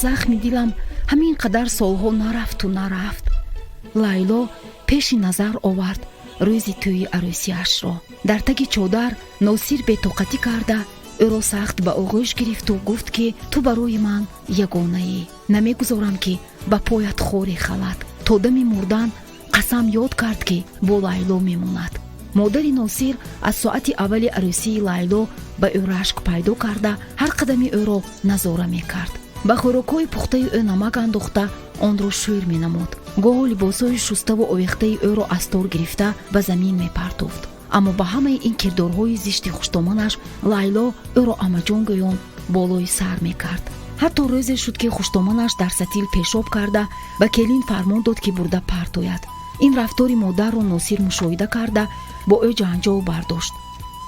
захми дилам ҳамин қадар солҳо нарафту нарафт. Лайло пеши назар овард рӯзи тӯи арӯсиашро. Дар таги чодар Носир бетоқатӣ карда ӯро сахт ба оғӯш гирифту гуфт ки ту барои ман ягонаӣ. Намегузорам ки ба поят хоре халад. То дами мурдан қасам ёд кард ки бо Лайло мемонад. модари Носир аз соати аввали арӯсии Лайло ба ӯ рашк пайдо карда ҳар қадами ӯро назора мекард. ба хӯрокҳои пухтаи ӯ намак андохта онро шӯр менамуд. гоҳо либосҳои шуставу овехтаи ӯро аз тор гирифта ба замин мепартофт. аммо ба ҳамаи ин кирдорҳои зишти хуштоманаш Лайло ӯро амаҷон гӯён болои сар мекард. ҳатто рӯзе шуд ки хуштоманаш дар сатил пешоб карда ба келин фармон дод ки бурда партояд. ин рафтори модарро Носир мушоҳида карда бо ӯ ҷанҷол бардошт.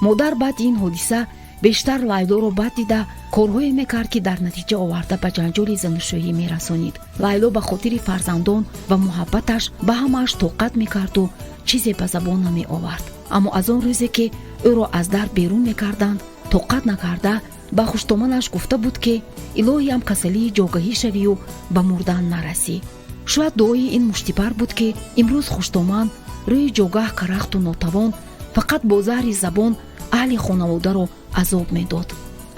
модар баъди ин ҳодиса бештар Лайлоро бад дида корҳое мекард ки дар натиҷа оварда ба ҷанҷоли занушӯҳӣ мерасонид. Лайло ба хотири фарзандон ва муҳаббаташ ба ҳамааш тоқат мекарду чизе ба забон намеовард. аммо аз он рӯзе ки ӯро аз дар берун мекарданд тоқат накарда ба хуштоманаш гуфта буд ки илоҳиям касалии ҷогаҳӣ шавию ба мурдан нарасӣ. шояд дуои ин муштипар буд ки имрӯз хуштоман рӯи ҷогаҳ карахту нотавон фақат бо заҳри забон аҳли хонаводаро азоб медод.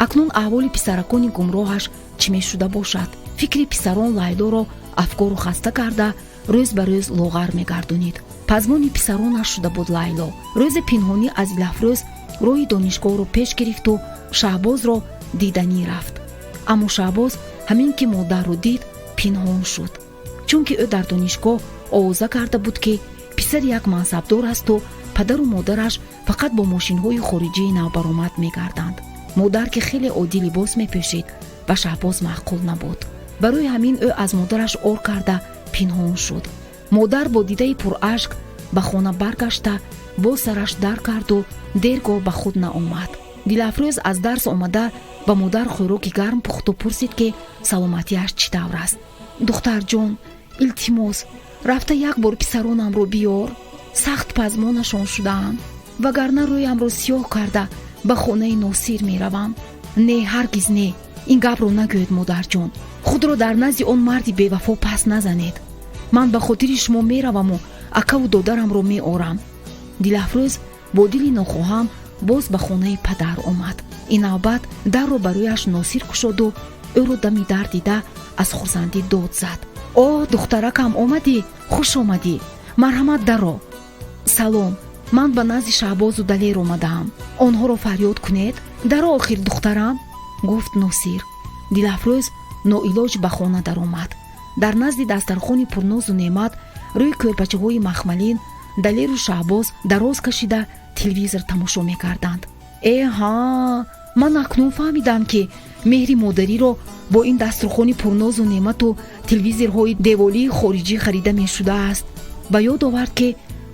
акнун аҳволи писаракони гумроҳаш чӣ мешуда бошад? фикри писарон Лайлоро афкору хаста карда рӯз ба рӯз лоғар мегардонид. пазмони писаронаш шуда буд Лайло. рӯзи пинҳонӣ аз Дилафрӯз роҳи донишгоҳро пеш гирифту Шаҳбозро диданӣ рафт. аммо Шаҳбоз ҳамин ки модарро дид пинҳон шуд, чунки ӯ дар донишгоҳ овоза карда буд ки писари як мансабдор асту падару модараш фақат бо мошинҳои хориҷии навбаромад мегарданд. модар ки хеле оддӣ либос мепӯшид ба Шаҳбоз маъқул набуд. барои ҳамин ӯ аз модараш ор карда пинҳон шуд. модар бо дидаи пурашк ба хона баргашта бо сараш дар карду дергоҳ ба худ наомад. Дилафрӯз аз дарс омада ба модар хӯроки гарм пухту пурсид ки саломатиаш чӣ тавр аст. духтарҷон, илтимос, рафта як бор писаронамро биёр. сахт пазмонашон шудаам. вагарна рӯямро сиёҳ карда ба хонаи Носир меравам. не, ҳаргиз не. ин гапро нагӯед модарҷон. худро дар назди он марди бевафо пас назанед. ман ба хотири шумо мераваму акаву додарамро меорам. Дилафрӯз бо дили нохоҳам боз ба хонаи падар омад. ин навбат дарро ба рӯяш Носир кушоду ӯро дами дар дида аз хурсандӣ дод зад. оҳ, духтаракам омадӣ? хуш омадӣ. марҳамат даро. салом, ман ба назди Шаҳбозу Далер омадаам. онҳоро фарёд кунед. даро охир духтарам, гуфт Носир. Дилафрӯз ноилоҷ ба хона даромад. дар назди дастархони пурнозу неъмат рӯи кӯрпачаҳои махмалин Далеру Шаҳбоз дароз кашида телевизор тамошо мекарданд. ҳа, ман акнун фаҳмидам ки меҳри модариро бо ин дастурхони пурнозу неъмату телевизорҳои деволии хориҷӣ харида мешудааст. ба ёд овард ки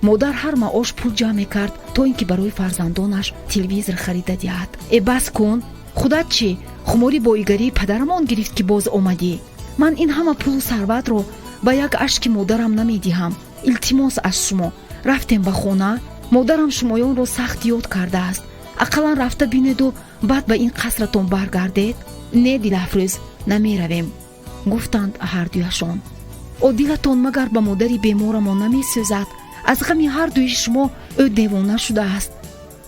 модар ҳар маош пул ҷамъ мекард то ин ки барои фарзандонаш телевизор харида диҳад. бас кун, худат чӣ? хумори боигарии падарамон гирифт ки боз омадӣ. ман ин ҳама пулу сарватро ба як ашки модарам намедиҳам. илтимос аз шумо, рафтем ба хона. модарам шумоёнро сахт ёд кардааст. ақаллан рафта бинеду баъд ба ин қасратон баргардед. не, Дилафрӯз, намеравем, гуфтанд ҳардуяшон. оддилатон магар ба модари беморамон намесӯзад? аз ғами ҳардуи шумо ӯ девона шудааст.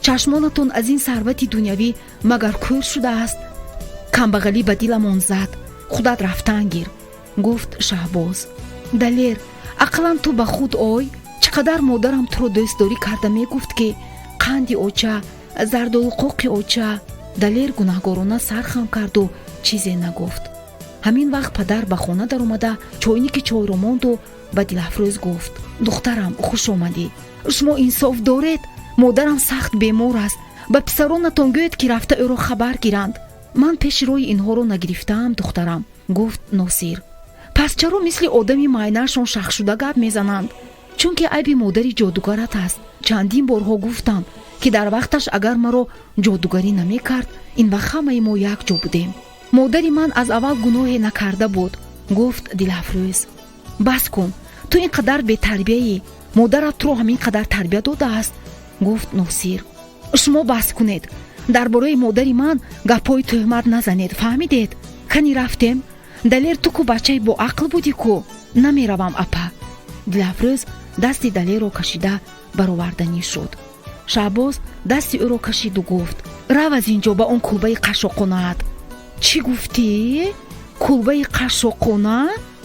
чашмонатон аз ин сарвати дунявӣ магар кӯр шудааст? камбағалӣ ба диламон зад. худат рафтан гир, гуфт Шаҳбоз. Далер, ақаллан ту ба худ ой. чӣ қадар модарам туро дӯстдорӣ карда мегуфт ки қанди оча, зардолуқоқи оча. Далер гунаҳгорона сар хам карду чизе нагуфт. ҳамин вақт падар ба хона даромада чойники чойро монду ба Дилафрӯз гуфт. духтарам, хуш омадӣ. шумо инсоф доред? модарам сахт бемор аст. ба писаронатон гӯед ки рафта ӯро хабар гиранд. ман пеши рои инҳоро нагирифтаам, духтарам, гуфт Носир. пас чаро мисли одами майнаашон шахшуда гап мезананд? чунки айби модари ҷодугарат аст. чандин борҳо гуфтам ки дар вақташ агар маро ҷодугарӣ намекард, ин вақт ҳамаи мо як ҷо будем. модари ман аз аввал гуноҳе накарда буд, гуфт Дилафрӯз. бас кун, ту ин қадар бетарбияӣ. модарат туро ҳамин қадар тарбия додааст, гуфт Носир. шумо бас кунед. дар бораи модари ман гапҳои тӯҳмат назанед, фаҳмидед? кани рафтем. далер ту ку бачаи боақл будӣ ку. Намеравам апа. Дилафрӯз дасти далерро кашида бароварданӣ шуд. Шаҳбоз дасти ӯро кашиду гуфт: рав аз ин ҷо ба он кулбаи қашоқонаат. Чӣ гуфтӣ? Кулбаи қашоқона?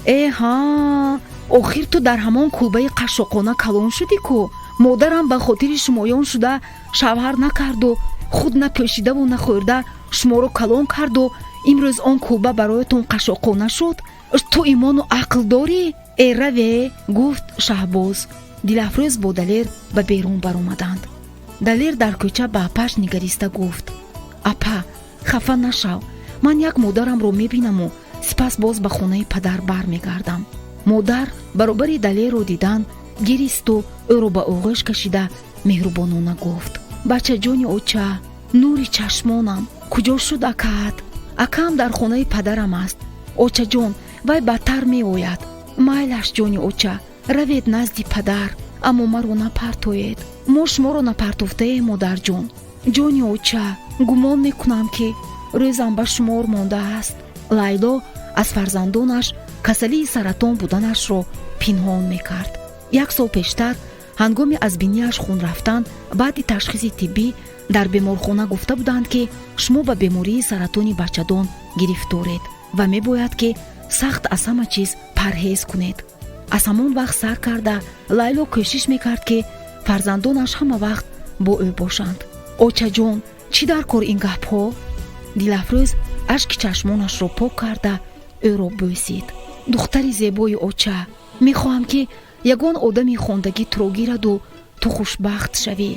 Эҳа, охир ту дар ҳамон кулбаи қашоқона калон шудӣ ку. Модарам ба хотири шумоён шуда шавҳар накарду, худ на пӯшидаву на хӯрда шуморо калон карду, имрӯз он кулба бароятон қашоқона шуд. Ту имону ақл дорӣ? Раве, гуфт Шаҳбоз. Дилафрӯз бо далер ба берун баромаданд. далер дар кӯча ба апаш нигариста гуфт: апа, хафа нашав, ман як модарамро мебинаму сипас боз ба хонаи падар бармегардам. модар баробари далерро дидан гиристу ӯро ба оғӯш кашида меҳрубонона гуфт: бачаҷони оча, нури чашмонам, куҷо шуд акаат? Акаам дар хонаи падарам аст. очаҷон, вай бадтар меояд. майлаш ҷони оча, равед назди падар, аммо маро напартоед. мо шуморо напартофтаем модарҷон. ҷони оча, гумон мекунам ки рӯзам ба шумор мондааст. лайло аз фарзандонаш касалии саратон буданашро пинҳон мекард. як сол пештар ҳангоми аз биниаш хун рафтан баъди ташхиси тиббӣ дар беморхона гуфта буданд ки шумо ба бемории саратони бачадон гирифторед ва мебояд ки сахт аз ҳама чиз парҳез кунед. аз ҳамон вақт сар карда лайло кӯшиш мекард ки фарзандонаш ҳама вақт бо ӯ бошанд. очаҷон, чӣ дар кор ин гапҳо? дилафрӯз ашки чашмонашро пок карда ӯро бӯсид. духтари зебои оча, мехоҳам ки ягон одами хондагӣ туро гираду ту хушбахт шавӣ.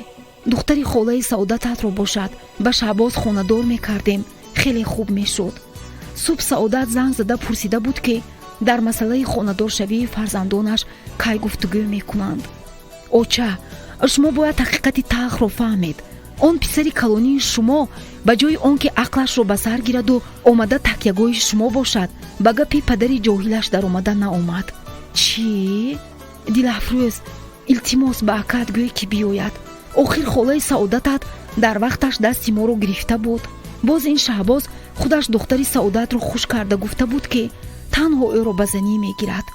духтари холаи саодататро бошад, ба Шаҳбоз хонадор мекардем, хеле хуб мешуд. субҳ саодат занг зада пурсида буд ки дар масъалаи хонадоршавии фарзандонаш кай гуфтугӯ мекунанд. оча, шумо бояд ҳақиқати талхро фаҳмед. он писари калонии шумо ба ҷои он ки ақлашро ба сар гираду омада такягои шумо бошад, ба гапи падари ҷоҳилаш даромада наомад. чӣ? дилафрӯз, илтимос ба акаат гӯй ки биёяд. охир холаи саодатат дар вақташ дасти моро гирифта буд. боз ин Шаҳбоз худаш духтари саодатро хуш карда гуфта буд ки танҳо ӯро ба занӣ мегирад.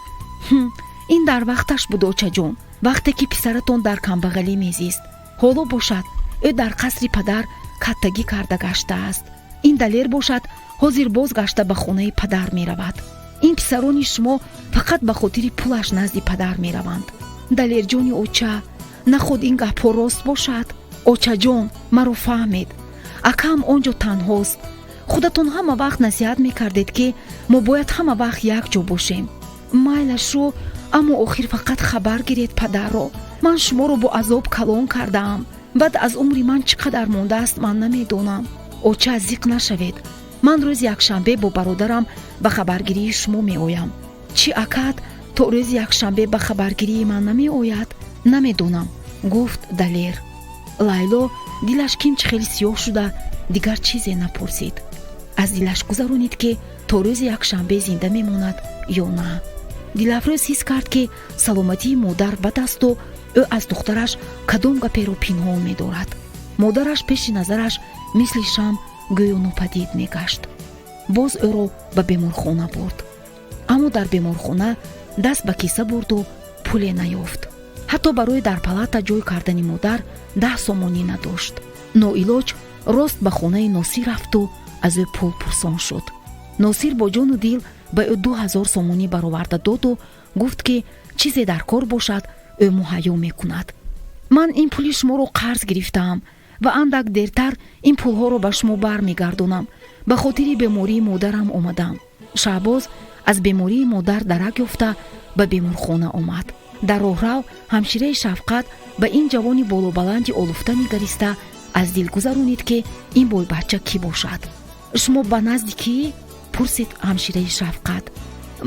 ин дар вақташ буд очаҷон, вақте ки писаратон дар камбағалӣ мезист. ҳоло бошад ӯ дар қасри падар каттагӣ карда гаштааст. ин далер бошад ҳозир боз гашта ба хонаи падар меравад. ин писарони шумо фақат ба хотири пулаш назди падар мераванд. далерҷони оча, нахуд ин гапҳо рост бошад. очаҷон, маро фаҳмед. акаам он ҷо танҳост. худатон ҳама вақт насиҳат мекардед ки мо бояд ҳама вақт як ҷо бошем. майлашу, аммо охир фақат хабар гиред падарро. ман шуморо бо азоб калон кардаам. баъд аз умри ман чӣ қадар мондааст ман намедонам. оча, зиқ нашавед. ман рӯзи якшанбе бо бародарам ба хабаргирии шумо меоям. чӣ акаат то рӯзи якшанбе ба хабаргирии ман намеояд? намедонам, гуфт далер. лайло дилаш кимчи хеле сиёҳ шуда дигар чизе напурсид. аз дилаш гузаронид ки то рӯзи якшанбе зинда мемонад ё на. дилафрӯз ҳис кард ки саломатии модар бад асту ӯ аз духтараш кадом гаперо пинҳон медорад. модараш пеши назараш мисли шам гӯё нопадид мегашт. боз ӯро ба беморхона бурд. аммо дар беморхона даст ба киса бурду пуле наёфт. ҳатто барои дар палата ҷой кардани модар 10 сомонӣ надошт. ноилоҷ рост ба хонаи носир рафту аз ӯ пул пурсон шуд. носир бо ҷону дил ба ӯ 2000 сомонӣ бароварда доду гуфт ки чизе дар кор бошад ӯ муҳайё мекунад. ман ин пули шуморо қарз гирифтаам ва андак дертар ин пулҳоро ба шумо бармегардонам. ба хотири бемории модарам омадам. Шаҳбоз аз бемории модар дарак ёфта ба беморхона омад. дар роҳрав ҳамшираи Шафқат ба ин ҷавони болобаланди олуфта нигариста аз дил гузаронид ки ин бойбача кӣ бошад. шумо ба назди кӣ? пурсид ҳамшираи Шафқат.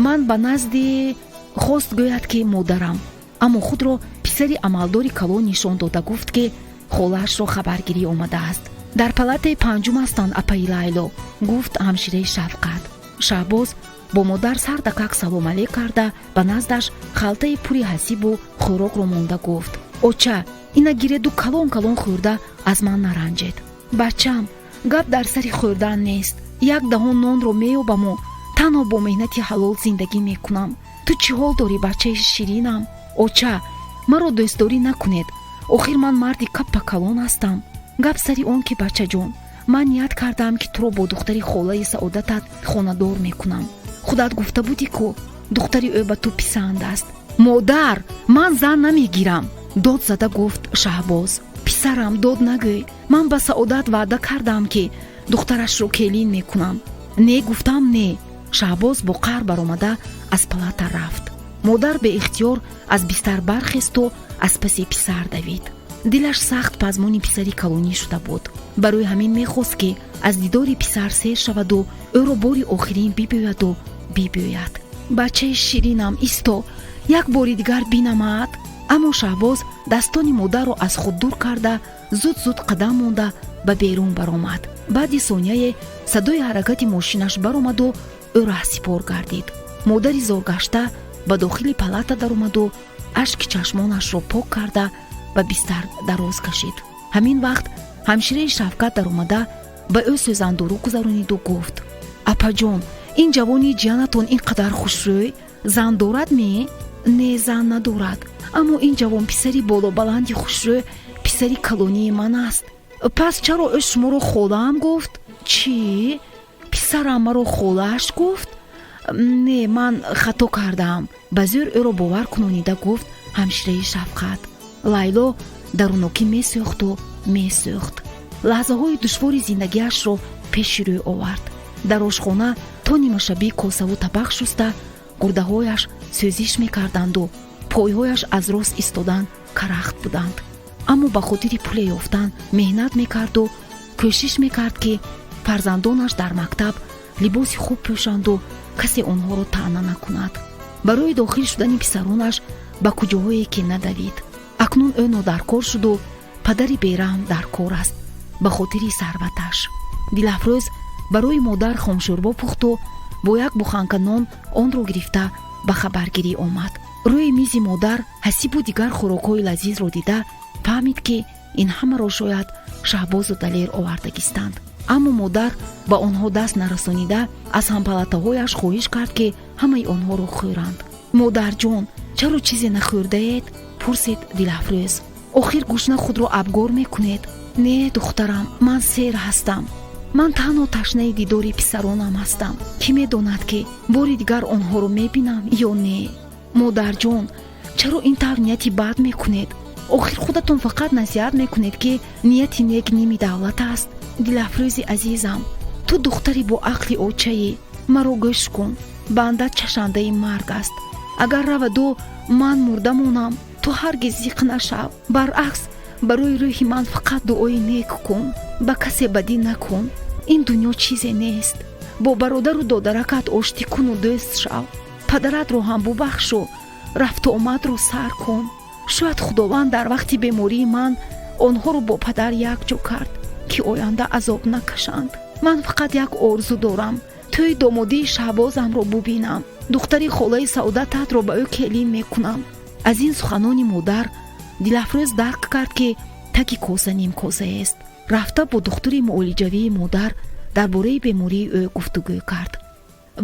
ман ба назди, хост гӯяд ки модарам, аммо худро писари амалдори калон нишон дода гуфт ки холаашро хабаргирӣ омадааст. дар палатаи панҷум ҳастанд апаи Лайло, гуфт ҳамшираи Шафқат. Шаҳбоз бо модар сардакак салом алек карда ба наздаш халтаи пури ҳасибу хӯрокро монда гуфт: оча, ина гиреду калон калон хӯрда аз ман наранҷед. бачам, гап дар сари хӯрдан нест. як даҳон нонро меёбаму танҳо бо меҳнати ҳалол зиндагӣ мекунам. ту чӣ ҳол дорӣ, бачаи ширинам? оча, маро дӯстдорӣ накунед. охир ман марди каппа калон ҳастам. гап сари он ки бачаҷон, ман ният кардам ки туро бо духтари холаи саодатат хонадор мекунам. худат гуфта будӣ ку духтари ӯ ба ту писанд аст. модар, ман зан намегирам, дод зада гуфт Шаҳбоз. писарам, дод нагӯй. ман ба Саодат ваъда кардам ки духтарашро келин мекунам. не гуфтам не. Шаҳбоз бо қаҳр баромада аз палата рафт. модар беихтиёр аз бистар бархесту аз паси писар давид. дилаш сахт пазмони писари калонӣ шуда буд. барои ҳамин мехост ки аз дидори писар сер шаваду ӯро бори охирин бибиёяду бибиёяд. бачаи ширинам, исто, як бори дигар бинамад. аммо Шаҳбоз дастони модарро аз худ дур карда зуд зуд қадам монда ба берун баромад. баъди сонияе садои ҳаракати мошинаш баромаду ӯ раҳсипор гардид. модари зоргашта ба дохили палата даромаду ашки чашмонашро пок карда ба бистар дароз кашид. ҳамин вақт ҳамшираи Шавкат даромада ба ӯ сӯзандурӯ гузарониду гуфт: апаҷон, ин ҷавони ҷиянатон ин қадар хушрӯй зан дорад ме? не, зан надорад. аммо ин ҷавон писари болобаланди хушрӯй писари калонии ман аст. пас чаро ӯ шуморо холаам гуфт? чӣ? писарам маро холааш гуфт? не, ман хато кардам. ба зӯр ӯро бовар кунонида гуфт ҳамшираи Шавқат. лайло дарунокӣ месӯхту месӯхт. лаҳзаҳои душвори зиндагиашро пеши рӯй овард. дар ошхона то нимашабӣ косаву табақ шуста, гурдаҳояш сӯзиш мекарданду пойҳояш аз рост истодан карахт буданд. аммо ба хотири пуле ёфтан меҳнат мекарду кӯшиш мекард ки фарзандонаш дар мактаб либоси хуб пӯшанду касе онҳоро таъна накунад. барои дохил шудани писаронаш ба куҷоҳое ки надавид. акнун ӯ нодаркор шуду падари бераҳм дар кор аст ба хотири сарваташ. дилафрӯз барои модар хомшӯрбо пухту бо як буханка нон онро гирифта ба хабаргирӣ омад. рӯи мизи модар ҳасибу дигар хӯрокҳои лазизро дида фаҳмид ки ин ҳамаро шояд Шаҳбозу Далер овардагистанд. аммо модар ба онҳо даст нарасонида аз ҳампалатаҳояш хоҳиш кард ки ҳамаи онҳоро хӯранд. модарҷон, чаро чизе нахӯрдаед? пурсид Дилафрӯз. охир гӯшна худро абгор мекунед? не духтарам, ман сер ҳастам. ман танҳо ташнаи дидори писаронам ҳастам. кӣ медонад ки бори дигар онҳоро мебинам ё не? модарҷон, чаро ин тавр нияти бад мекунед? охир худатон фақат насиҳат мекунед ки нияти нек ними давлат аст. Дилафрӯзи азизам, ту духтари бо ақли очаӣ. маро гӯш кун. банда чашандаи марг аст. агар раваду ман мурда монам, ту ҳаргиз зиқ нашав. баръакс, барои рӯҳи ман фақат дуои нек кун. ба касе бадӣ накун. ин дунё чизе нест. бо бародару додаракат оштӣ куну дӯст шав. падаратро ҳам бубахшу. рафту омадро сар кун. шояд худованд дар вақти бемории ман онҳоро бо падар якҷо кард ки оянда азоб накашанд. ман фақат як орзу дорам. тӯи домодии Шаҳбозамро бубинам. духтари холаи Саодататро ба ӯ келин мекунам. аз ин суханони модар Дилафрӯз дарк кард ки таки коса нимкосаест. рафта бо духтури муолиҷавии модар дар бораи бемории ӯ гуфтугӯ кард.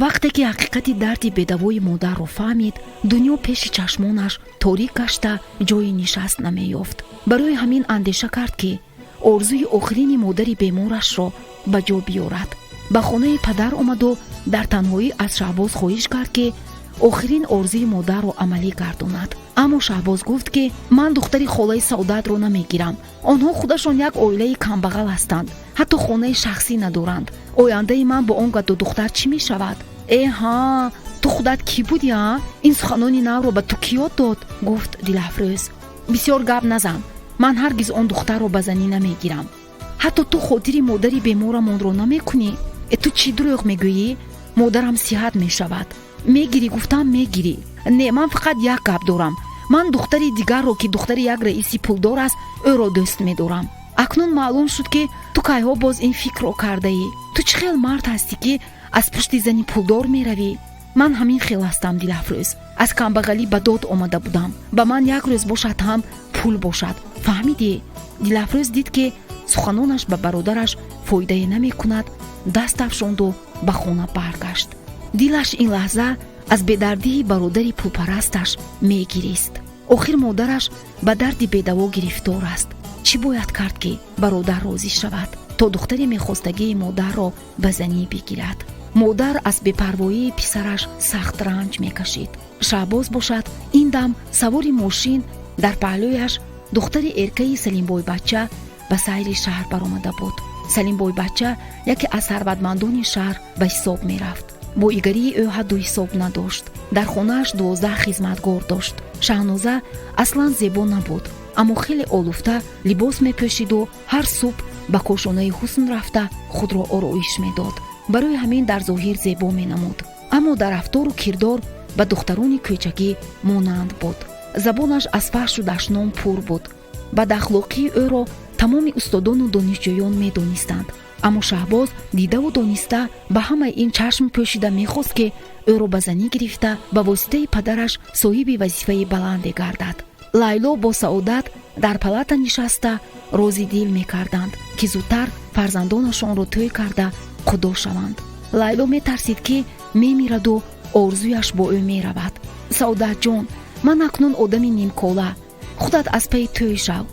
вақте ки ҳақиқати дарди бедавои модарро фаҳмид, дунё пеши чашмонаш торик гашта ҷойи нишаст намеёфт. барои ҳамин андеша кард ки орзуи охирини модари беморашро ба ҷо биёрад. ба хонаи падар омаду дар танҳоӣ аз Шаҳбоз хоҳиш кард ки охирин орзуи модарро амалӣ гардонад. аммо Шаҳбоз гуфт ки ман духтари холаи Саодатро намегирам. онҳо худашон як оилаи камбағал ҳастанд. ҳатто хонаи шахсӣ надоранд. ояндаи ман бо он гаду духтар чӣ мешавад? ҳа, ту худат кӣ будӣ? ин суханони навро ба ту кӣ ёд дод? гуфт Дилафрӯз. бисёр гап назан. ман ҳаргиз он духтарро ба занӣ намегирам. ҳатто ту хотири модари беморамонро намекунӣ? ту чӣ дурӯғ мегӯӣ? модарам сиҳат мешавад. мегирӣ гуфтам мегирӣ. не, ман фақат як гап дорам. ман духтари дигарро ки духтари як раиси пулдор аст ӯро дӯст медорам. акнун маълум шуд ки ту кайҳо боз ин фикрро кардаӣ. ту чӣ хел мард ҳастӣ ки аз пушти зани пулдор меравӣ? ман ҳамин хел ҳастам Дилафрӯз. аз камбағалӣ ба дод омада будам. ба ман як рӯз бошад ҳам пул бошад. фаҳмидӣ? Дилафрӯз дид ки суханонаш ба бародараш фоидае намекунад. даст афшонду ба хона баргашт. дилаш ин лаҳза аз бедардии бародари пулпарасташ мегирист. охир модараш ба дарди бедаво гирифтор аст. чӣ бояд кард ки бародар розӣ шавад, то духтари мехостагии модарро ба занӣ бигирад? модар аз бепарвоии писараш сахт ранҷ мекашид. Шаҳбоз бошад, ин дам савори мошин дар паҳлӯяш духтари эркаи Салимбойбача ба сайри шаҳр баромада буд. Салимбойбача яке аз сарватмандони шаҳр ба ҳисоб мерафт. бо игарии ӯ ҳадду ҳисоб надошт. дар хонааш 12 хизматгор дошт. Шаҳноза аслан зебо набуд, аммо хеле олуфта либос мепӯшиду ҳар субҳ ба кошонаи ҳусн рафта худро ороиш медод. барои ҳамин дар зоҳир зебо менамуд, аммо дар рафтору кирдор ба духтарони кӯчагӣ монанд буд. забонаш аз фаҳшу дашном пур буд. бадахлоқии ӯро тамоми устодону донишҷӯён медонистанд. аммо Шаҳбоз дидаву дониста ба ҳамаи ин чашм пӯшида мехост ки ӯро ба занӣ гирифта ба воситаи падараш соҳиби вазифаи баланде гардад. лайло бо Саодат дар палата нишаста розӣ дил мекарданд ки зудтар фарзандонашонро тӯй карда қуддо шаванд. лайло метарсид ки мемираду орзуяш бо ӯ меравад. Саодатҷон, ман акнун одами нимкола, худат аз паи тӯй шав.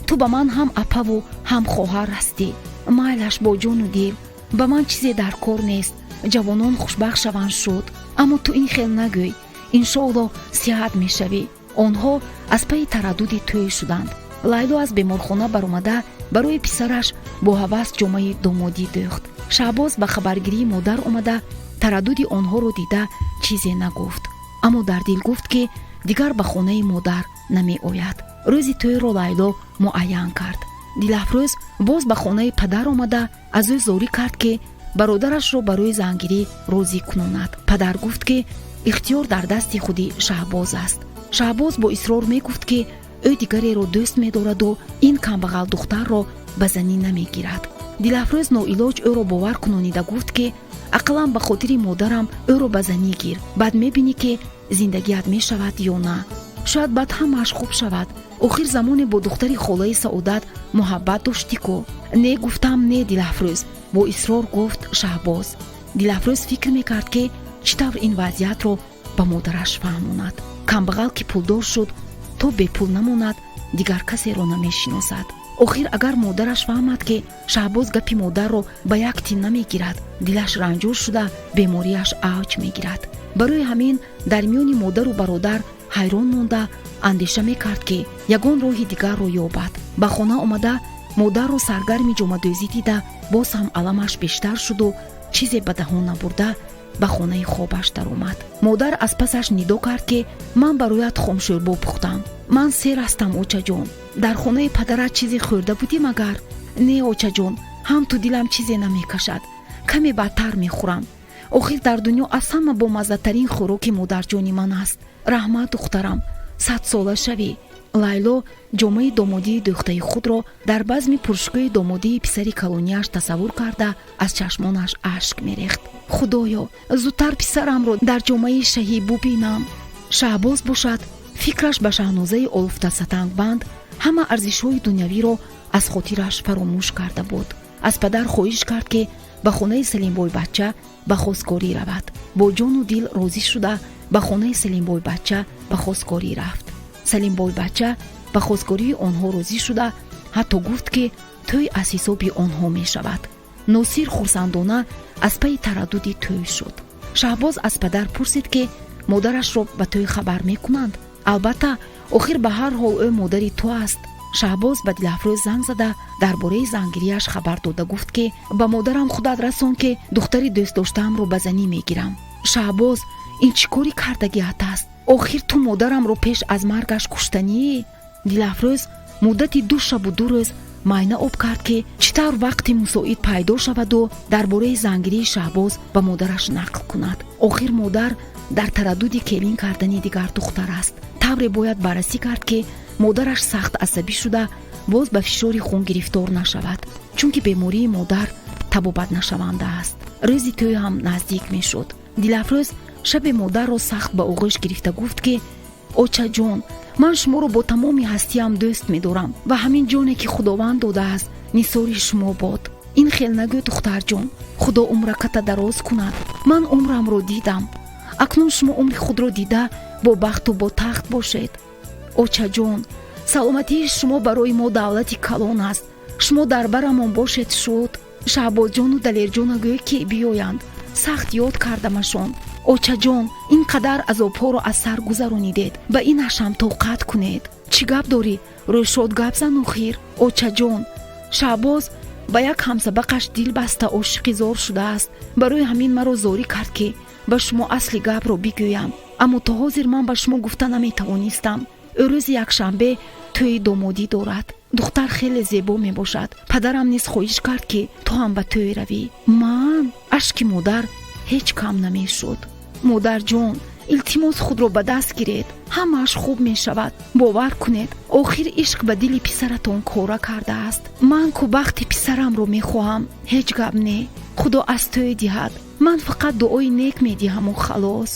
ту ба ман ҳам апаву ҳам хоҳар ҳастӣ. майлаш бо ҷону дил, ба ман чизе дар кор нест. ҷавонон хушбахт шаванд шуд, аммо ту ин хел нагӯй. иншоалло сиҳат мешавӣ. онҳо аз паи тараддуди тӯй шуданд. лайло аз беморхона баромада барои писараш бо ҳавас ҷомаи домодӣ дӯхт. Шаҳбоз ба хабаргирии модар омада тараддуди онҳоро дида чизе нагуфт, аммо дар дил гуфт ки дигар ба хонаи модар намеояд. рӯзи тӯйро лайло муайян кард. дилафрӯз боз ба хонаи падар омада аз ӯ зорӣ кард ки бародарашро барои зангирӣ розӣ кунонад. падар гуфт ки ихтиёр дар дасти худи Шаҳбоз аст. Шаҳбоз бо исрор мегуфт ки ӯ дигареро дӯст медораду ин камбағал духтарро ба занӣ намегирад. дилафрӯз ноилоҷ ӯро бовар кунонида гуфт ки ақаллан ба хотири модарам ӯро ба занӣ гир, баъд мебинӣ ки зиндагият мешавад ё на. шояд баъд ҳамааш хуб шавад. охир замоне бо духтари холаи Саодат муҳаббат доштӣ ку. не гуфтам не, дилафрӯз, бо исрор гуфт Шаҳбоз. дилафрӯз фикр мекард ки чӣ тавр ин вазъиятро ба модараш фаҳмонад. камбағал ки пулдор шуд, то бепул намонад, дигар касеро намешиносад. охир агар модараш фаҳмад ки Шаҳбоз гапи модарро ба як тин намегирад, дилаш ранҷур шуда бемориаш авҷ мегирад. барои ҳамин дар миёни модару бародар ҳайрон монда андеша мекард ки ягон роҳи дигарро ёбад. ба хона омада модарро саргарми ҷомадӯзӣ дида боз ҳам аламаш бештар шуду чизе ба даҳон набурда ба хонаи хобаш даромад. модар аз пасаш нидо кард ки ман бароят хомшӯрбо пухтам. ман сер ҳастам, очаҷон. дар хонаи падарат чизе хӯрда будӣ магар? не, очаҷон, ҳам ту дилам чизе намекашад. каме бадтар мехӯрам. охир дар дунё аз ҳама бомаззатарин хӯроки модарҷони ман аст. раҳмат духтарам, 100 сола шавӣ. лайло ҷомаи домодии дӯхтаи худро дар базми пуршкӯи домодии писари калонияш тасаввур карда аз чашмонаш ашк мерехт. худоё, зудтар писарамро дар ҷомаи шаҳӣ бубинам. Шаҳбоз бошад, фикраш ба Шаҳнозаи олуфтасатангбанд ҳама арзишҳои дунявиро аз хотираш фаромӯш карда буд. аз падар хоҳиш кард ки ба хонаи Салимбойбача ба хостгорӣ равад. бо ҷону дил розӣ шуда ба хонаи Салимбойбача ба хостгорӣ рафт. Салимбойбача ба хостгории онҳо розӣ шуда ҳатто гуфт ки тӯй аз ҳисоби онҳо мешавад. носир хурсандона аз паи тараддуди тӯй шуд. Шаҳбоз аз падар пурсид ки модарашро ба тӯй хабар мекунанд. албатта, охир ба ҳар ҳол ӯ модари ту аст. Шаҳбоз ба Дилафрӯз занг зада дар бораи зангирияш хабар дода гуфт ки ба модарам худат расон ки духтари дӯстдоштаамро ба занӣ мегирам. Шаҳбоз, ин чӣ кори кардагиат аст? охир ту модарамро пеш аз маргаш куштанӣ? Дилафрӯз муддати 2 шабу 2 рӯз майна об кард ки чӣ тавр вақти мусоид пайдо шаваду дар бораи зангирии Шаҳбоз ба модараш нақл кунад. охир модар дар тараддуди келин кардани дигар духтар аст. тавре бояд баррасӣ кард ки модараш сахт асабӣ шуда боз ба фишори хун гирифтор нашавад, чунки бемории модар табобатнашаванда аст. рӯзи тӯй ҳам наздик мешуд. Дилафрӯз шаби модарро сахт ба оғӯш гирифта гуфт ки очаҷон, ман шуморо бо тамоми ҳастиам дӯст медорам ва ҳамин ҷоне ки худованд додааст нисори шумо бод. ин хел нагӯ духтарҷон, худо умраката дароз кунад. ман умрамро дидам. акнун шумо умри худро дида бо бахту бо тахт бошед. очаҷон, саломатии шумо барои мо давлати калон аст. шумо дар барамон бошед шуд. шаҳбозҷону далерҷона гӯй ки биёянд. сахт ёд кардамашон. очаҷон, ин қадар азобҳоро аз сар гузаронидед, ба инашам тоқат кунед. чӣ гап дорӣ? рӯшод гап зан охир. очаҷон, шаҳбоз ба як ҳамсабақаш дил баста ошиқи зор шудааст. барои ҳамин маро зорӣ кард ки ба шумо асли гапро бигӯям. аммо то ҳозир ман ба шумо гуфта наметавонистам. ӯ рӯзи якшанбе тӯи домодӣ дорад. духтар хеле зебо мебошад. падарам низ хоҳиш кард ки то ҳам ба тӯй равӣ. ман ашки модар ҳеҷ кам намешуд. модарҷон, илтимос худро ба даст гиред. ҳамааш хуб мешавад. бовар кунед, охир ишқ ба дили писаратон кора кардааст. ман ку бахти писарамро мехоҳам. ҳеҷ гап не. худо аз тӯй диҳад. ман фақат дуои нек медиҳаму халос.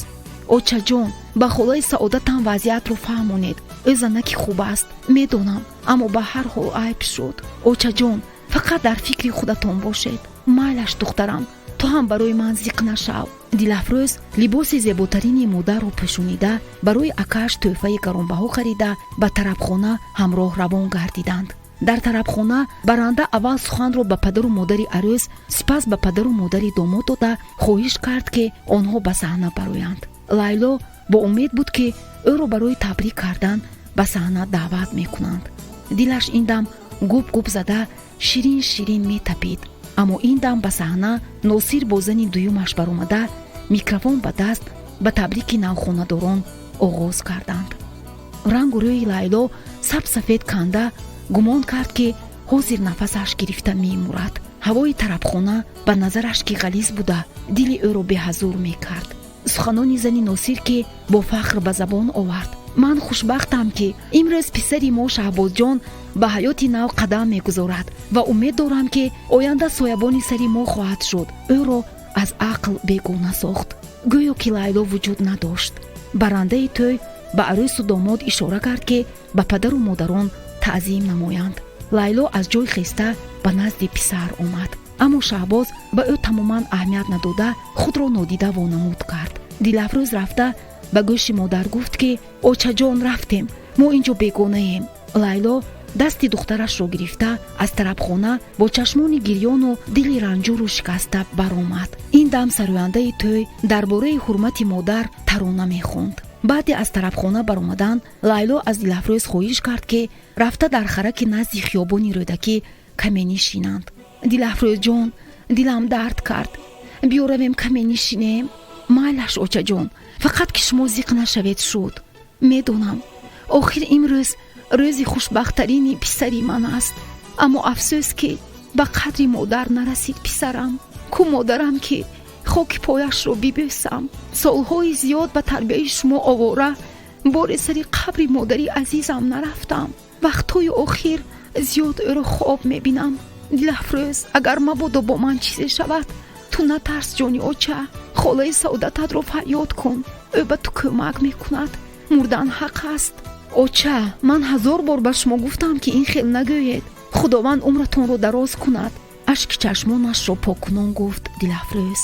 очаҷон, ба холаи саодатам вазъиятро фаҳмонед. ӯ занаки хуб аст, медонам, аммо ба ҳар ҳол айб шуд. очаҷон, фақат дар фикри худатон бошед. майлаш духтарам, то ҳам барои ман зиқ нашав. дилафрӯз либоси зеботарини модарро пӯшонида, барои акааш тӯҳфаи гаронбаҳо харида ба тарабхона ҳамроҳ равон гардиданд. дар тарабхона баранда аввал суханро ба падару модари арӯз, сипас ба падару модари домод дода хоҳиш кард ки онҳо ба саҳна бароянд. лайло бо умед буд ки ӯро барои табрик кардан ба саҳна даъват мекунанд. дилаш ин дам губ губ зада ширин ширин метапид. аммо ин дам ба саҳна носир бо зани дуюмаш баромада, микрофон ба даст ба табрики навхонадорон оғоз карданд. рангу рӯи лайло сабсафед канда гумон кард ки ҳозир нафасаш гирифта мемурад. ҳавои тарабхона ба назараш ки ғализ буда, дили ӯро беҳазур мекард. суханони зани носир ки бо фахр ба забон овард. ман хушбахтам ки имрӯз писари мо шаҳбозҷон ба ҳаёти нав қадам мегузорад ва умед дорам ки оянда соябони сари мо хоҳад шуд. ӯро аз ақл бегона сохт. гӯё ки лайло вуҷуд надошт. барандаи тӯй ба арӯсу домод ишора кард ки ба падару модарон таъзим намоянд. лайло аз ҷой хеста ба назди писар омад. аммо шаҳбоз ба ӯ тамоман аҳамият надода худро нодида вонамуд кард. дилафрӯз рафта ба гӯши модар гуфт ки очаҷон, рафтем, мо инҷо бегонаем. лайло дасти духтарашро гирифта аз тарабхона бо чашмони гирёну дили ранҷуру шикаста баромад. ин дам сарояндаи тӯй дар бораи ҳурмати модар тарона мехонд. баъди аз тарабхона баромадан лайло аз дилафрӯз хоҳиш кард ки рафта дар хараки назди хиёбони рӯдакӣ каме нишинанд. дилафрӯзҷон, дилам дард кард, биёравем каме нишинем. майлаш очаҷон, фақат ки шумо зиқ нашавед шуд. медонам, охир имрӯз рӯзи хушбахттарини писари ман аст. аммо афсӯс ки ба қадри модар нарасид писарам. ку модарам ки хоки пояшро бибӯсам. солҳои зиёд ба тарбияи шумо овора бори сари қабри модари азизам нарафтам. вақтҳои охир зиёд ӯро хоб мебинам. дилафрӯз, агар мабодо бо ман чизе шавад, ту натарс ҷони оча. холаи саодататро фарёд кун. ӯ ба ту кӯмак мекунад. мурдан ҳақ аст. оча, ман ҳазор бор ба шумо гуфтам ки ин хел нагӯед. худованд умратонро дароз кунад. ашки чашмонашро покунон гуфт дилафрӯз.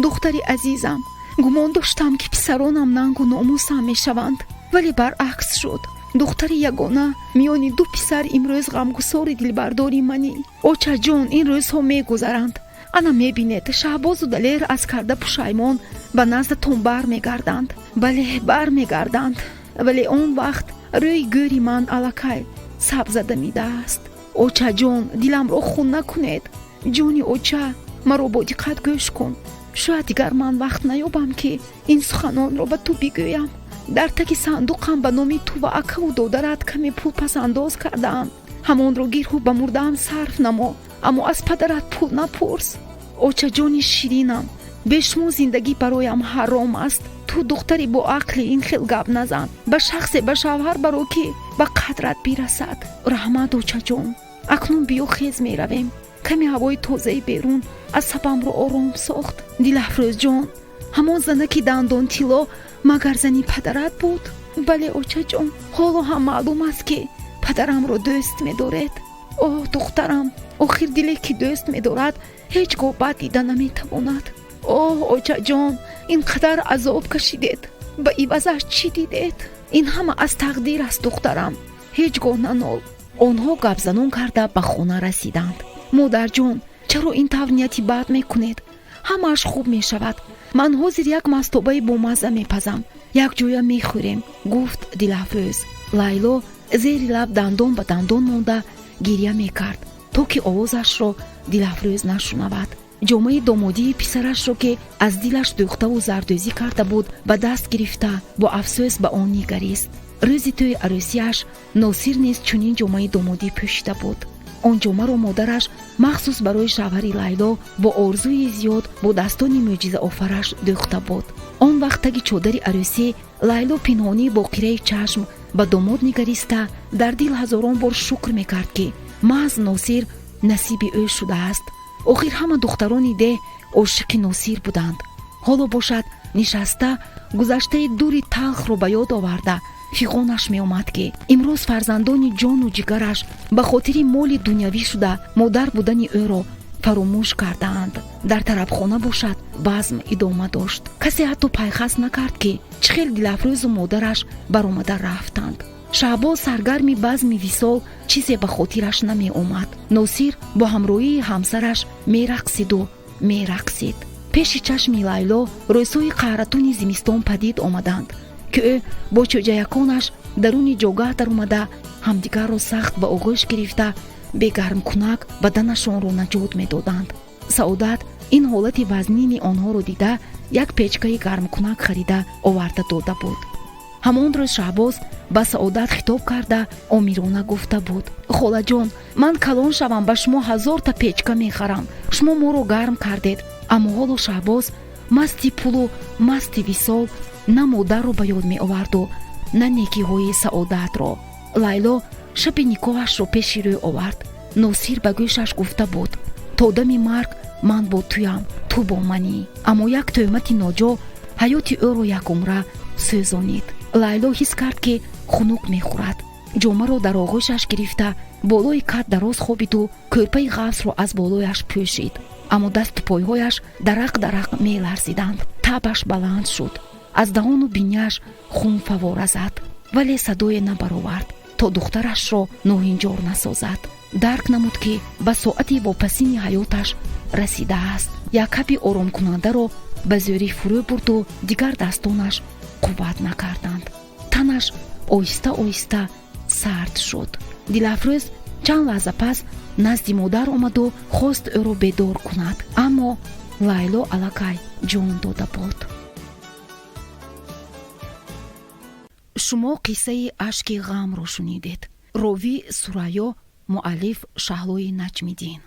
духтари азизам, гумон доштам ки писаронам нангу номусам мешаванд, вале баръакс шуд. духтари ягона миёни ду писар имрӯз ғамгусори дилбардори манӣ. очаҷон, ин рӯзҳо мегузаранд. ана мебинед, шаҳбозу далер аз карда пушаймон ба наздатон бармегарданд. бале, бармегарданд, вале он вақт рӯи гӯри ман аллакай сабзада мидааст. очаҷон, диламро хун накунед. ҷони оча, маро бо диққат гӯш кун. шояд дигар ман вақт наёбам ки ин суханонро ба ту бигӯям. дар таги сандуқам ба номи ту ва акаву додарат каме пул пасандоз кардаам. ҳамонро гирҳу ба мурдаам сарф намо, аммо аз падарат пул напурс. очаҷони ширинам, бешумо зиндагӣ бароям ҳаром аст. ту духтари бо ақли ин хел гап назан. ба шахсе, ба шавҳар баро ки ба қадрат бирасад. раҳмат очаҷон. акнун биё хез меравем. каме ҳавои тозаи берун асабамро ором сохт. дилафрӯзҷон, ҳамон занаки дандонтило магар зани падарат буд? бале очаҷон, ҳоло ҳам маълум аст ки падарамро дӯст медоред. оҳ духтарам, охир диле ки дӯст медорад ҳеҷ гоҳ бад дида наметавонад. оҳ оҷаҷон, ин қадар азоб кашидед, ба ивазаш чӣ дидед? ин ҳама аз тақдир аст духтарам, ҳеҷ гоҳ нанол. онҳо гапзанон карда ба хона расиданд. модарҷон, чаро ин тавр нияти бад мекунед? ҳамааш хуб мешавад. ман ҳозир як мастобаи бомазза мепазам, якҷоя мехӯрем, гуфт Дилафрӯз. Лайло зери лаб дандон ба дандон монда гирья мекард, то ки овозашро Дилафрӯз нашунавад. ҷомаи домодии писарашро ки аз дилаш дӯхтаву зардӯзӣ карда буд ба даст гирифта бо афсӯс ба он нигарист. рӯзи тӯи арӯсиаш Носир низ чунин ҷомаи домодӣ пӯшида буд. он ҷомаро модараш махсус барои шавҳари Лайло бо орзуи зиёд бодастони мӯъҷизаофараш дӯхта буд. он вақт таги чодари арӯсӣ Лайло пинҳонӣ бо қираи чашм ба домод нигариста дар дил ҳазорон бор шукр мекард ки маҳз Носир насиби ӯ шудааст. охир ҳама духтарони деҳ ошиқи Носир буданд. ҳоло бошад нишаста гузаштаи дури талхро ба ёд оварда фиғонаш меомад ки имрӯз фарзандони ҷону ҷигараш ба хотири моли дунявӣ шуда модар будани ӯро фаромӯш кардаанд. дар тарабхона бошад базм идома дошт. касе ҳатто пайхас накард ки чӣ хел Дилафрӯзу модараш баромада рафтанд. шаҳбоз саргарми базми висол чизе ба хотираш намеомад. Носир бо ҳамроҳии ҳамсараш мерақсиду мерақсид. пеши чашми Лайло рӯзҳои қаҳратони зимистон падид омаданд ки ӯ бо чӯҷаяконаш даруни ҷогаҳ даромада ҳамдигарро сахт ба оғӯш гирифта бегармкунак баданашонро наҷот медоданд. Саодат ин ҳолати вазнини онҳоро дида як печкаи гармкунак харида оварда дода буд. ҳамон рӯз Шаҳбоз ба Саодат хитоб карда омирона гуфта буд: холаҷон, ман калон шавам ба шумо 1000 печка мехарам. шумо моро гарм кардед. аммо ҳоло Шаҳбоз масти пулу масти висол на модарро ба ёд меоварду на некиҳои Саодатро. Лайло шаби никоҳашро пеши рӯй овард. Носир ба гӯшаш гуфта буд: то дами марг ман бо туям, ту бо манӣ. аммо як тӯҳмати ноҷо ҳаёти ӯро якумра сӯзонид. Лайло ҳис кард ки хунук мехӯрад. ҷомаро дар оғӯшаш гирифта болои кат дароз хобиду кӯрпаи ғафсро аз болояш пӯшид. аммо дасту пойҳояш дарақ дарақ меларзиданд. табаш баланд шуд. аз даҳону бинияш хун фавора зад, вале садое набаровард, то духтарашро ноҳинҷор насозад. дарк намуд ки ба соати вопасини ҳаёташ расидааст. як капи оромкунандаро ба зӯрӣ фурӯ бурду дигар дастонаш қувват накарданд. танаш оҳиста оҳиста сард шуд. Дилафрӯз чанд лаҳза пас назди модар омаду хост ӯро бедор кунад, аммо Лайло аллакай ҷон дода буд. шумо қиссаи ашки ғамро шунидед. ровӣ Сурайё, муаллиф Шаҳлои Наҷмиддин.